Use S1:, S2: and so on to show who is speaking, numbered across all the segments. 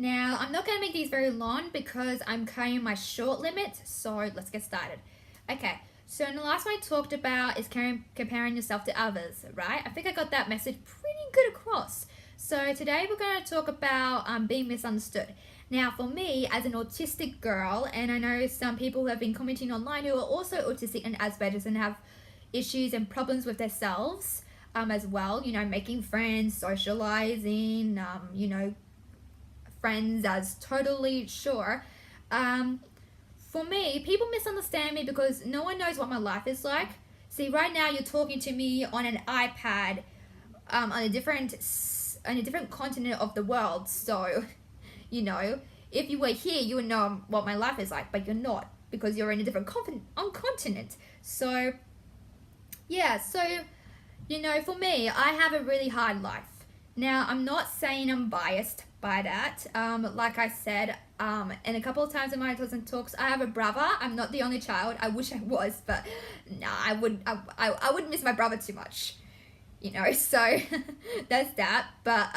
S1: Now, I'm not going to make these very long because I'm carrying my short limit, so let's get started. Okay, so in the last one I talked about is comparing yourself to others, right? I think I got that message pretty good across. So today we're going to talk about being misunderstood. Now, for me, as an autistic girl, and I know some people who have been commenting online who are also autistic and Asperger's and have issues and problems with themselves as well, you know, making friends, socializing, you know, friends as totally sure. For me, people misunderstand me because no one knows what my life is like. See, right now you're talking to me on an iPad on a different continent of the world. So, you know, if you were here, you would know what my life is like, but you're not because you're in a different continent. So, yeah, so, you know, for me, I have a really hard life. Now, I'm not saying I'm biased by that. Like I said, and a couple of times in my autism talks, I have a brother. I'm not the only child. I wish I was, but no, I would miss my brother too much, you know. So that's that. But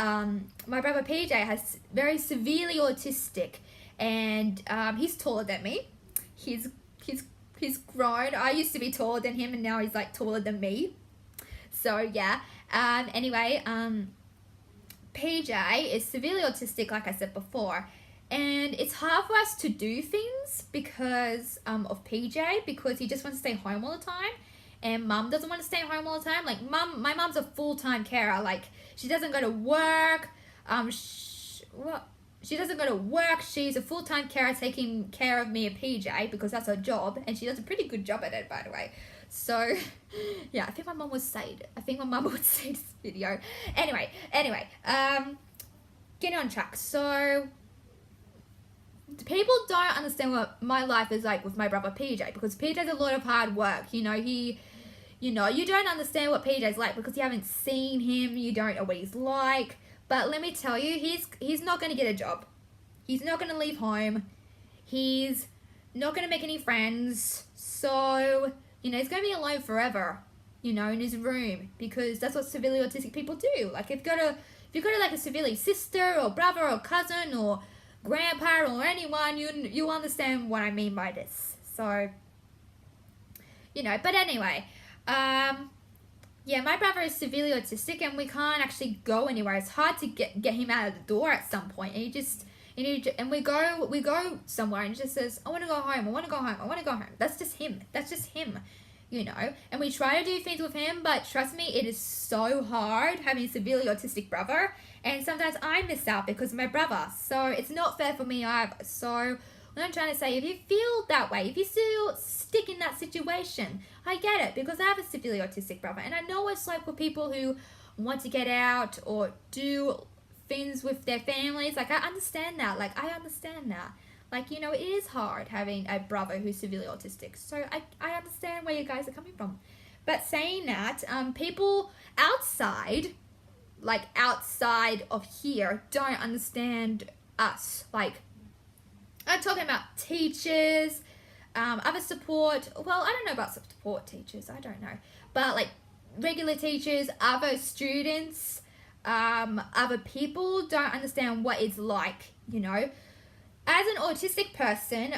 S1: my brother PJ has very severely autistic, and he's taller than me. He's grown. I used to be taller than him, and now he's like taller than me. So yeah. Anyway. PJ is severely autistic, like I said before, and it's hard for us to do things because of PJ, because he just wants to stay home all the time, and mum doesn't want to stay home all the time. Like my mum's a full-time carer. Like she doesn't go to work. She doesn't go to work. She's a full-time carer taking care of me and PJ because that's her job, and she does a pretty good job at it, by the way. So, yeah, I think my mum would say it. I think my mum would say this video. Anyway, getting on track. So, people don't understand what my life is like with my brother PJ, because PJ does a lot of hard work. You know, you don't understand what PJ's like because you haven't seen him. You don't know what he's like. But let me tell you, he's not going to get a job. He's not going to leave home. He's not going to make any friends. So, you know, he's going to be alone forever, you know, in his room, because that's what severely autistic people do. Like, if you've got like a severely sister or brother or cousin or grandpa or anyone, you understand what I mean by this. So, you know, but anyway, yeah, my brother is severely autistic, and we can't actually go anywhere. It's hard to get him out of the door at some point, and we go somewhere, and he just says, I want to go home, I want to go home, I want to go home. That's just him, you know. And we try to do things with him, but trust me, it is so hard having a severely autistic brother, and sometimes I miss out because of my brother. So it's not fair for me either. So what I'm trying to say, if you feel that way, if you still stick in that situation, I get it, because I have a severely autistic brother, and I know what it's like for people who want to get out or do things with their families. Like, I understand that. Like, you know, it is hard having a brother who's severely autistic. So I understand where you guys are coming from. But saying that, people outside of here don't understand us. Like, I'm talking about teachers, other support. Well, I don't know about support teachers. I don't know. But, like, regular teachers, other students, other people don't understand what it's like, you know. As an autistic person,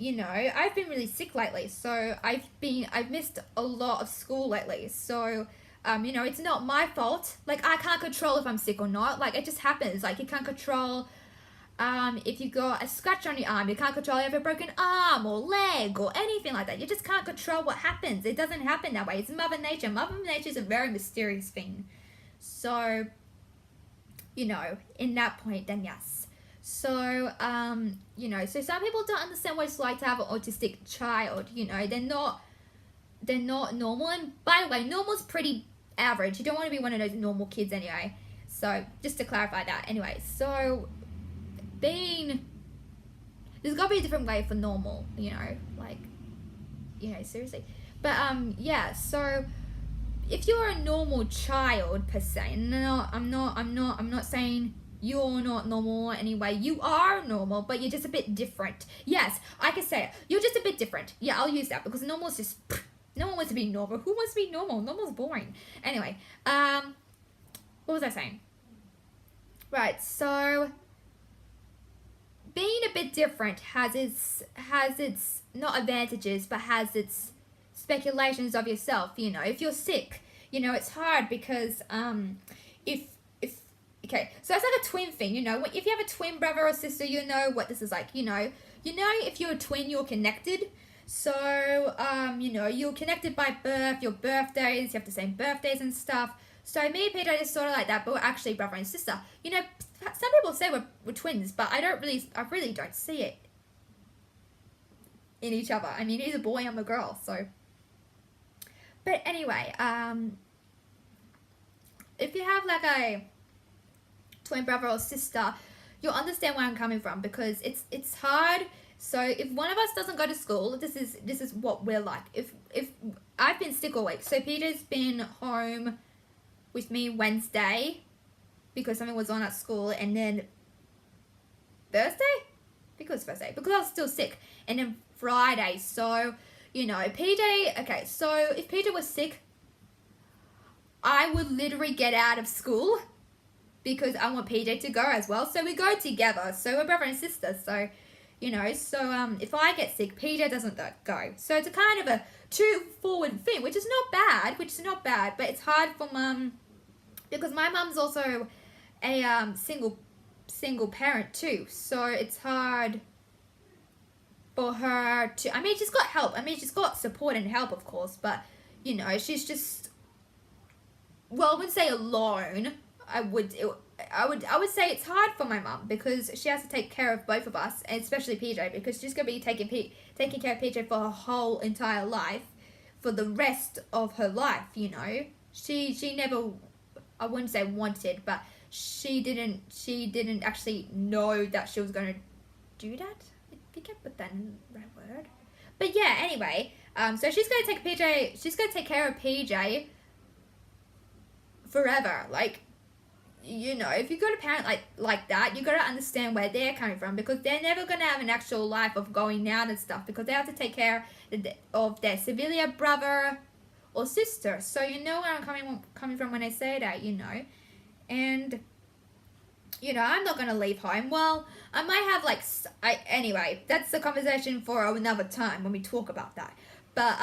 S1: you know, I've been really sick lately. So I've missed a lot of school lately. So, you know, it's not my fault. Like, I can't control if I'm sick or not. Like, it just happens. Like, you can't control if you got a scratch on your arm. You can't control if you have a broken arm or leg or anything like that. You just can't control what happens. It doesn't happen that way. It's Mother Nature. Mother Nature is a very mysterious thing. So, you know, in that point, then yes. So, you know, so some people don't understand what it's like to have an autistic child. You know, they're not normal. And by the way, normal's pretty average. You don't want to be one of those normal kids anyway. So, just to clarify that. Anyway, so there's got to be a different way for normal, you know, like, you know, seriously. But, yeah, so if you're a normal child per se, no, I'm not saying you're not normal anyway. You are normal, but you're just a bit different. Yes, I can say it. You're just a bit different. Yeah, I'll use that, because normal is just, no one wants to be normal. Who wants to be normal? Normal's boring. Anyway, what was I saying? Right, so being a bit different has its not advantages, but has its speculations of yourself. If you're sick, it's hard because if okay, so it's like a twin thing. If you have a twin brother or sister, you know what this is like. If you're a twin, you're connected. So you're connected by birth, your birthdays, you have the same birthdays and stuff. So me and Peter is sort of like that, but we're actually brother and sister. Some people say we're twins, but I really don't see it in each other. I mean, he's a boy, I'm a girl, so. But anyway, if you have like a twin brother or sister, you'll understand where I'm coming from, because it's hard. So if one of us doesn't go to school, this is what we're like. If I've been sick all week, so Peter's been home with me Wednesday because something was on at school, and then Thursday? I think it was Thursday, because I was still sick, and then Friday. So, PJ, okay, so if Peter was sick, I would literally get out of school because I want PJ to go as well. So we go together. So we're brother and sister. So, if I get sick, PJ doesn't go. So it's a kind of a two-forward thing, which is not bad, but it's hard for mum, because my mum's also a single parent too. So it's hard for her to, she's got help. She's got support and help, of course, but, she's just, well, I wouldn't say alone. I would say it's hard for my mum, because she has to take care of both of us, and especially PJ, because she's going to be taking care of PJ for her whole entire life, for the rest of her life. She never, I wouldn't say wanted, but she didn't actually know that she was going to do that. I think I put that in the right word. But yeah, anyway, so she's going to take care of PJ forever. Like, if you've got a parent like that, you got to understand where they're coming from, because they're never going to have an actual life of going out and stuff, because they have to take care of their severe brother or sister. So you know where I'm coming from when I say that, and I'm not going to leave home. Well, I might have anyway, that's the conversation for another time when we talk about that. But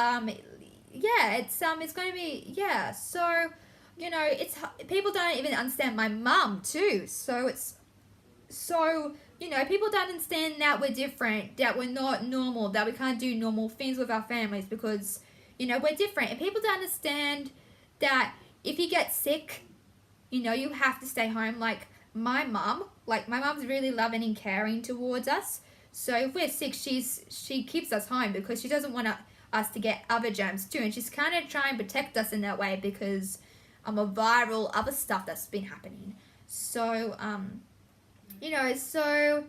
S1: yeah, it's going to be, yeah, so it's, people don't even understand my mum too. So people don't understand that we're different, that we're not normal, that we can't do normal things with our families, because, we're different. And people don't understand that if you get sick, you have to stay home. Like my mum's really loving and caring towards us. So if we're sick, she keeps us home, because she doesn't want us to get other germs too. And she's kind of trying to protect us in that way, because a viral other stuff that's been happening. So, people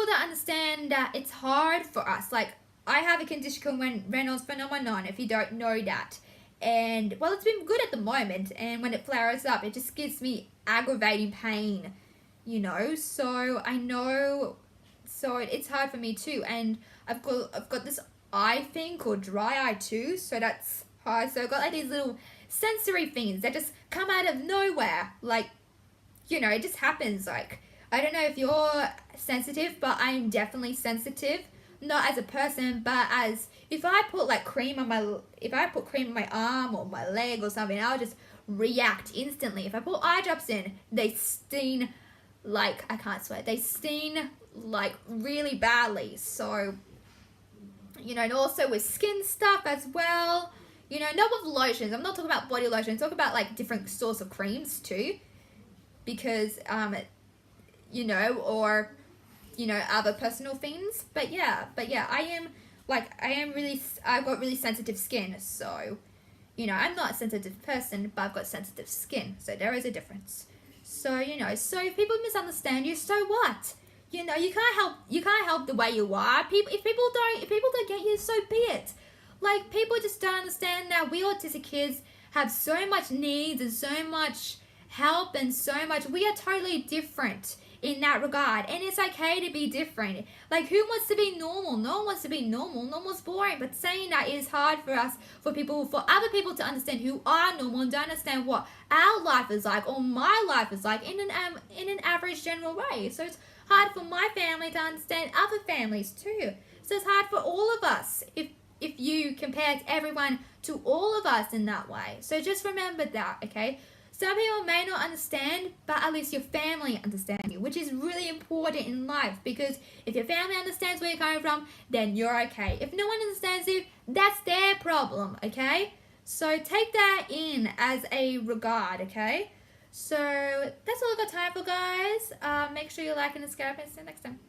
S1: don't understand that it's hard for us. Like, I have a condition called Reynolds phenomenon, if you don't know that. And, well, it's been good at the moment, and when it flares up, it just gives me aggravating pain, so I know, so it's hard for me too. And I've got this eye thing called dry eye too, so that's hard. So I've got these little sensory things that just come out of nowhere, it just happens. Like, I don't know if you're sensitive, but I'm definitely sensitive, not as a person, but as, if I put cream on my arm or my leg or something, I'll just react instantly. If I put eye drops in, they sting I can't swear, they sting really badly. So, and also with skin stuff as well. Not with lotions. I'm not talking about body lotion. I'm talking about different sorts of creams too, because or other personal things. But yeah, I've got really sensitive skin. So, I'm not a sensitive person, but I've got sensitive skin. So there is a difference. So, so if people misunderstand you, so what? You can't help the way you are. If people don't get you, so be it. People just don't understand that we autistic kids have so much needs and so much help and so much. We are totally different in that regard, and it's okay to be different. Who wants to be normal? No one wants to be normal. Normal's boring. But saying that is hard for us, for other people to understand who are normal and don't understand what our life is like or my life is like in an average general way. So it's hard for my family to understand other families too. So it's hard for all of us if you compare everyone to all of us in that way. So just remember that, okay? Some people may not understand, but at least your family understands you, which is really important in life, because if your family understands where you're coming from, then you're okay. If no one understands you, that's their problem, okay? So take that in as a regard, okay? So that's all I've got time for, guys. Make sure you like and subscribe, and see you next time.